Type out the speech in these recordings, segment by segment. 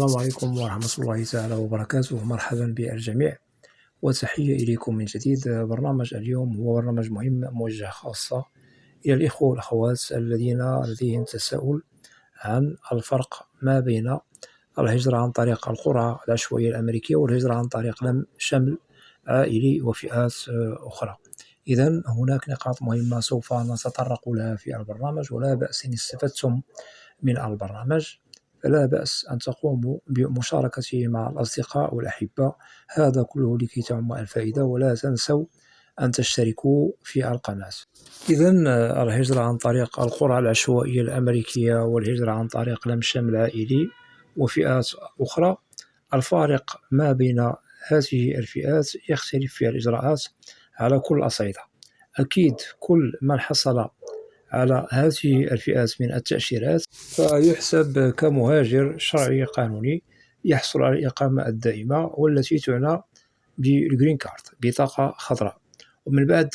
السلام عليكم ورحمة الله تعالى وبركاته. مرحبا بالجميع وتحية إليكم من جديد. برنامج اليوم هو برنامج مهم موجه خاصة إلى الإخوة والأخوات الذين لديهم تساؤل عن الفرق ما بين الهجرة عن طريق القرعة العشوائية الأمريكية والهجرة عن طريق لم شمل عائلي وفئات أخرى. إذن هناك نقاط مهمة سوف نتطرق لها في البرنامج، ولا بأس إن استفدتم من البرنامج فلا بأس أن تقوموا بمشاركته مع الأصدقاء والأحبة، هذا كله لكي تعم الفائدة. ولا تنسوا أن تشتركوا في القناة. إذن الهجرة عن طريق القرعة العشوائية الأمريكية والهجرة عن طريق لم شمل عائلي وفئات أخرى، الفارق ما بين هذه الفئات يختلف في الإجراءات على كل الأصعدة. أكيد كل من حصل على هذه الفئات من التأشيرات فيحسب كمهاجر شرعي قانوني يحصل على الإقامة الدائمة، والتي تعنى بالجرين كارد، بطاقة خضراء. ومن بعد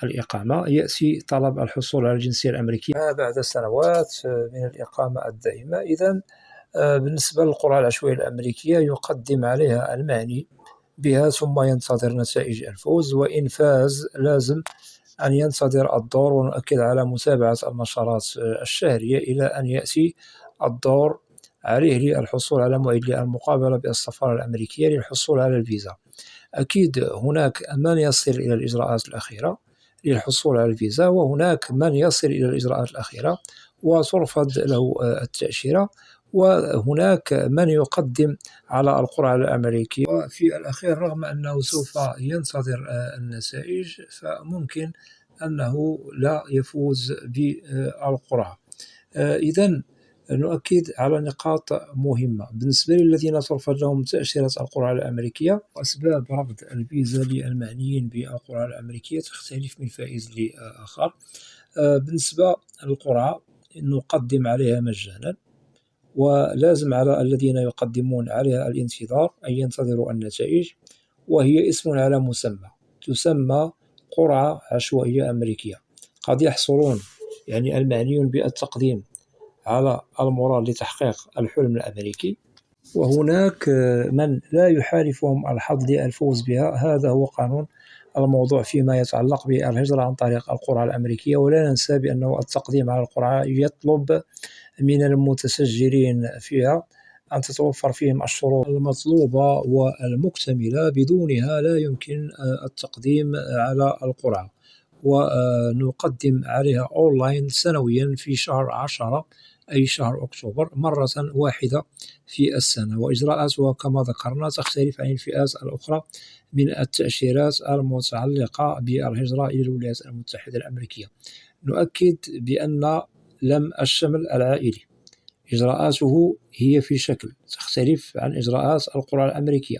الإقامة يأتي طلب الحصول على الجنسية الأمريكية بعد سنوات من الإقامة الدائمة. إذن بالنسبة للقرعة العشوائية الأمريكية يقدم عليها المعني بها ثم ينتظر نتائج الفوز، وإن فاز لازم أن ينتظر الدور، ونؤكد على متابعة النشرات الشهرية إلى أن يأتي الدور عليه للحصول على موعد للمقابلة بالسفارة الأمريكية للحصول على الفيزا. أكيد هناك من يصل إلى الإجراءات الأخيرة للحصول على الفيزا، وهناك من يصل إلى الإجراءات الأخيرة وترفض له التأشيرة، وهناك من يقدم على القرعة الأمريكية. وفي الأخير رغم أنه سوف ينتظر النتائج فممكن أنه لا يفوز بالقرعة. إذن نؤكد على نقاط مهمة بالنسبة للذين ترفض لهم تأشيرة القرعة الأمريكية. أسباب رفض الفيزا للمعنيين بالقرعة الأمريكية تختلف من فائز لآخر. بالنسبة للقرعة نقدم عليها مجانا، ولازم على الذين يقدمون عليها الانتظار أن ينتظروا النتائج، وهي اسم على مسمى، تسمى قرعة عشوائية أمريكية. قد يحصلون المعنيون بالتقديم على المراد لتحقيق الحلم الأمريكي، وهناك من لا يحالفهم الحظ للفوز بها. هذا هو قانون الموضوع فيما يتعلق بالهجرة عن طريق القرعة الأمريكية. ولا ننسى بأنه التقديم على القرعة يطلب من المتسجلين فيها أن تتوفر فيهم الشروط المطلوبة والمكتملة، بدونها لا يمكن التقديم على القرعة. ونقدم عليها أونلاين سنويا في شهر 10 أي شهر أكتوبر مرة واحدة في السنة، وإجراءاتها كما ذكرنا تختلف عن الفئات الأخرى من التأشيرات المتعلقة بالهجرة إلى الولايات المتحدة الأمريكية. نؤكد بأن لم الشمل العائلي إجراءاته هي في شكل تختلف عن إجراءات القرعة الأمريكية.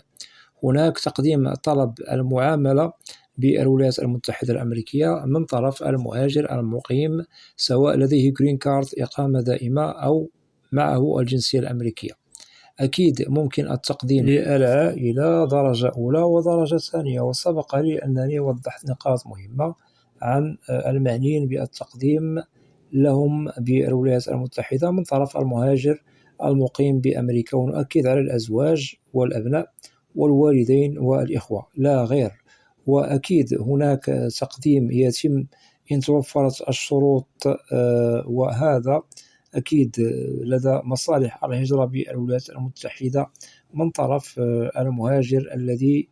هناك تقديم طلب المعاملة بالولايات المتحدة الأمريكية من طرف المهاجر المقيم، سواء لديه جرين كارد إقامة دائمة أو معه الجنسية الأمريكية. أكيد ممكن التقديم للعائلة درجة أولى ودرجة ثانية، وسبق لي أنني وضحت نقاط مهمة عن المعنيين بالتقديم لهم بالولايات المتحدة من طرف المهاجر المقيم بأمريكا. ونؤكد على الأزواج والأبناء والوالدين والإخوة لا غير. وأكيد هناك تقديم يتم إن توفرت الشروط، وهذا أكيد لدى مصالح الهجرة بالولايات المتحدة من طرف المهاجر الذي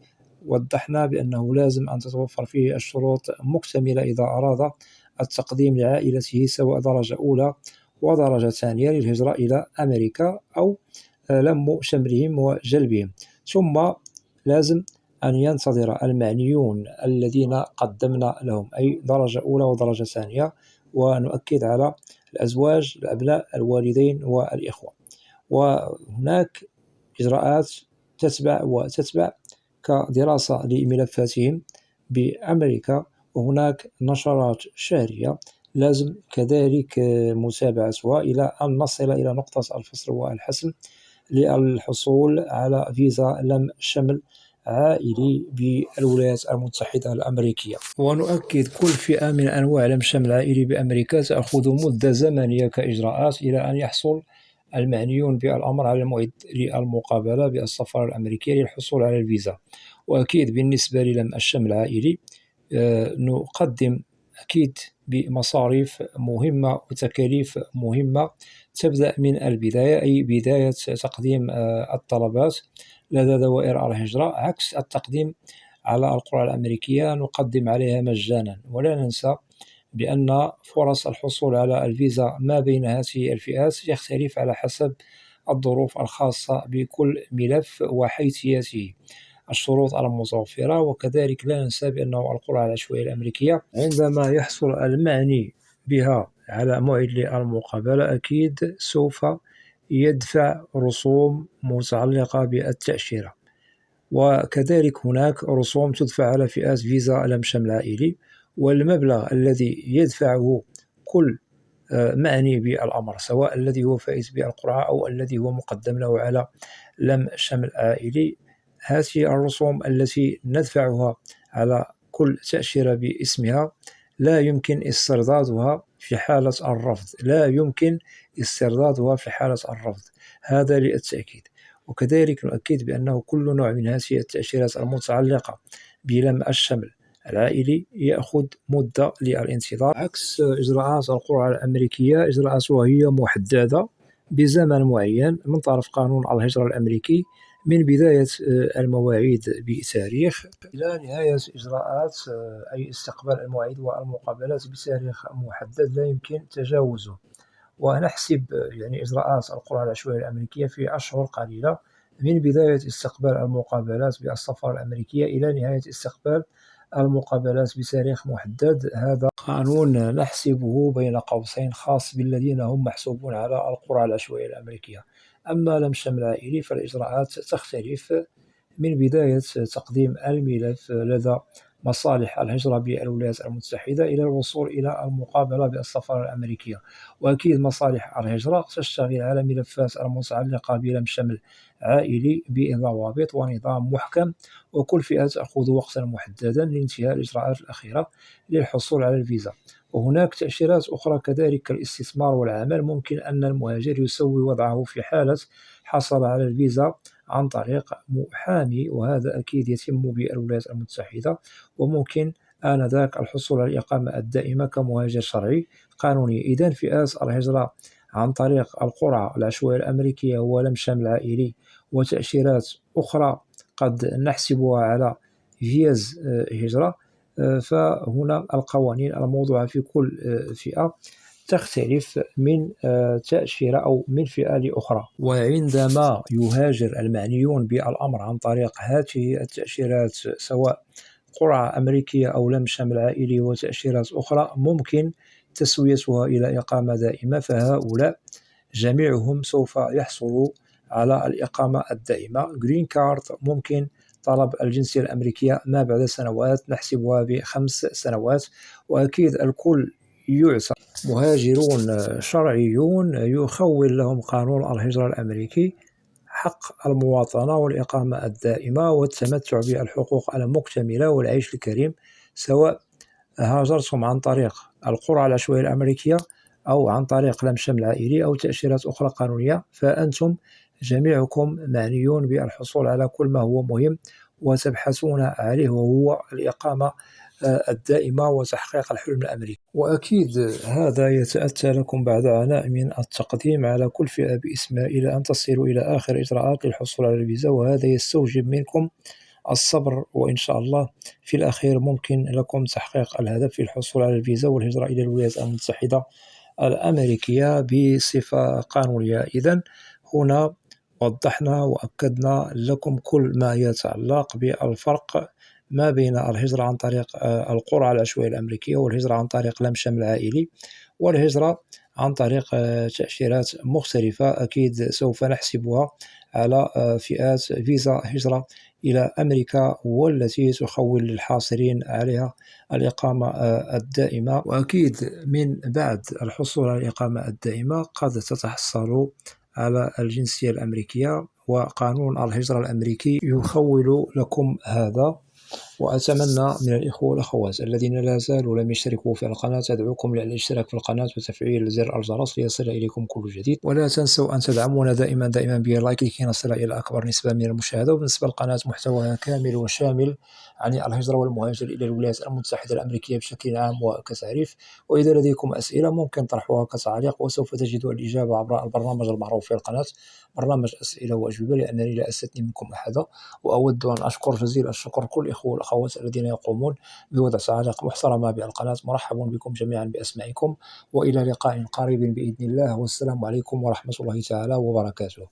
وضحنا بأنه لازم أن تتوفر فيه الشروط مكتملة إذا أراد التقديم لعائلته، سواء درجة أولى ودرجة ثانية للهجرة إلى أمريكا أو لم شملهم وجلبهم. ثم لازم أن ينتظر المعنيون الذين قدمنا لهم أي درجة أولى ودرجة ثانية، ونؤكد على الأزواج، الأبناء، الوالدين والإخوة. وهناك إجراءات تتبع كدراسة لملفاتهم بأمريكا، وهناك نشرات شهرية لازم كذلك متابعتها إلى أن نصل إلى نقطة الفصل والحسم للحصول على فيزا لم شمل عائلي بالولايات المتحدة الأمريكية. ونؤكد كل فئة من أنواع لم شمل عائلي بأمريكا تأخذ مدة زمنية كإجراءات إلى أن يحصل المعنيون بالأمر على الموعد للمقابلة بالسفارة الأمريكية للحصول على الفيزا. وأكيد بالنسبة للم الشمل العائلي نقدم أكيد بمصاريف مهمة وتكاليف مهمة تبدأ من البداية، أي بداية تقديم الطلبات لدى دوائر الهجرة، عكس التقديم على القرى الأمريكية نقدم عليها مجانا. ولا ننسى بأن فرص الحصول على الفيزا ما بين هذه الفئات يختلف على حسب الظروف الخاصة بكل ملف وحيثياته، الشروط المتوفرة. وكذلك لا ننسى بأنه القرى العشوائية الأمريكية عندما يحصل المعني بها على موعد للمقابلة أكيد سوف يدفع رسوم متعلقة بالتأشيرة، وكذلك هناك رسوم تدفع على فئات فيزا لم شمل عائلي. والمبلغ الذي يدفعه كل معني بالأمر، سواء الذي هو فائز بالقرعة أو الذي هو مقدم له على لم شمل عائلي، هذه الرسوم التي ندفعها على كل تأشيرة باسمها لا يمكن استردادها في حالة الرفض، لا يمكن استردادها في حالة الرفض، هذا للتأكيد. وكذلك نؤكد بأنه كل نوع من هذه التأشيرات المتعلقة بلم الشمل العائلي يأخذ مدة للانتظار، عكس إجراءات القرعة الأمريكية إجراءاتها هي محددة بزمن معين من طرف قانون الهجرة الأمريكي، من بداية المواعيد بتاريخ إلى نهاية إجراءات أي استقبال المواعيد والمقابلات بتاريخ محدد لا يمكن تجاوزه. ونحسب يعني إجراءات القرعة العشوائية الأمريكية في أشهر قليلة، من بداية استقبال المقابلات بالسفارة الأمريكية إلى نهاية استقبال المقابلات بتاريخ محدد. هذا قانون نحسبه بين قوسين خاص بالذين هم محسوبون على القرعة العشوائية الأمريكية. أما لم شمل عائلي فالإجراءات تختلف من بداية تقديم الملف لدى مصالح الهجرة بالولايات المتحدة إلى الوصول إلى المقابلة بالسفارة الأمريكية. وأكيد مصالح الهجرة تشتغل على ملفات المتعلقة بلم شمل عائلي بضوابط ونظام محكم، وكل فئة تأخذ وقتا محددا لانتهاء الإجراءات الأخيرة للحصول على الفيزا. وهناك تأشيرات أخرى كذلك كالاستثمار والعمل، ممكن أن المهاجر يسوي وضعه في حالة حصل على الفيزا عن طريق محامي، وهذا أكيد يتم بالولايات المتحدة، وممكن آنذاك الحصول على الإقامة الدائمة كمهاجر شرعي قانوني. إذن فئات الهجرة عن طريق القرعة العشوائية الأمريكية ولم شمل عائلي وتأشيرات أخرى قد نحسبها على فيز هجرة، فهنا القوانين الموضوعة في كل فئة تختلف من تأشيرة أو من فئة لأخرى. وعندما يهاجر المعنيون بالأمر عن طريق هذه التأشيرات سواء قرعة أمريكية أو لم شمل عائلي وتأشيرات أخرى، ممكن تسويتها إلى إقامة دائمة، فهؤلاء جميعهم سوف يحصلوا على الإقامة الدائمة Green Card. ممكن طلب الجنسية الأمريكية ما بعد سنوات، نحسبها ب5 سنوات. وأكيد الكل يعتبر مهاجرون شرعيون يخول لهم قانون الهجرة الأمريكي حق المواطنة والإقامة الدائمة والتمتع بالحقوق المكتملة والعيش الكريم، سواء هاجرتم عن طريق القرعة العشوائية الأمريكية أو عن طريق لم شمل عائلي أو تأشيرات أخرى قانونية، فأنتم جميعكم معنيون بالحصول على كل ما هو مهم وتبحثون عليه، وهو الإقامة الدائمة وتحقيق الحلم الأمريكي. وأكيد هذا يتأتى لكم بعد عناء من التقديم على كل فئة باسمها إلى أن تصلوا إلى آخر إجراءات للحصول على الفيزا، وهذا يستوجب منكم الصبر، وإن شاء الله في الأخير ممكن لكم تحقيق الهدف في الحصول على الفيزا والهجرة إلى الولايات المتحدة الأمريكية بصفة قانونية. إذن هنا وضحنا وأكدنا لكم كل ما يتعلق بالفرق ما بين الهجرة عن طريق القرعة العشوائية الأمريكية والهجرة عن طريق لم شمل عائلي والهجرة عن طريق تأشيرات مختلفة. أكيد سوف نحسبها على فئات فيزا هجرة إلى أمريكا والتي تخول للحاصلين عليها الإقامة الدائمة. وأكيد من بعد الحصول على الإقامة الدائمة قد تتحصلوا على الجنسية الأمريكية، وقانون الهجرة الأمريكي يخول لكم هذا. وأتمنى من الإخوة والأخوات الذين لا زالوا لم يشتركوا في القناة أدعوكم للاشتراك في القناة وتفعيل زر الجرس ليصل إليكم كل جديد، ولا تنسوا أن تدعمونا دائما بلايك لكي نصل إلى أكبر نسبة من المشاهدة. وبالنسبة للقناة محتواها كامل وشامل عن الهجرة والمهاجر إلى الولايات المتحدة الأمريكية بشكل عام وكتعريف، وإذا لديكم أسئلة ممكن طرحها كتعليق وسوف تجدوا الإجابة عبر البرنامج المعروف في القناة، برنامج أسئلة وأجوبة، لأنني لا أستثني منكم أحدا. وأود أن أشكر جزيل الشكر كل الإخوة والأخوات الذين يقومون بوضع تعاليق محترمة بالقناة. مرحبا بكم جميعا بأسمائكم، وإلى لقاء قريب بإذن الله، والسلام عليكم ورحمة الله تعالى وبركاته.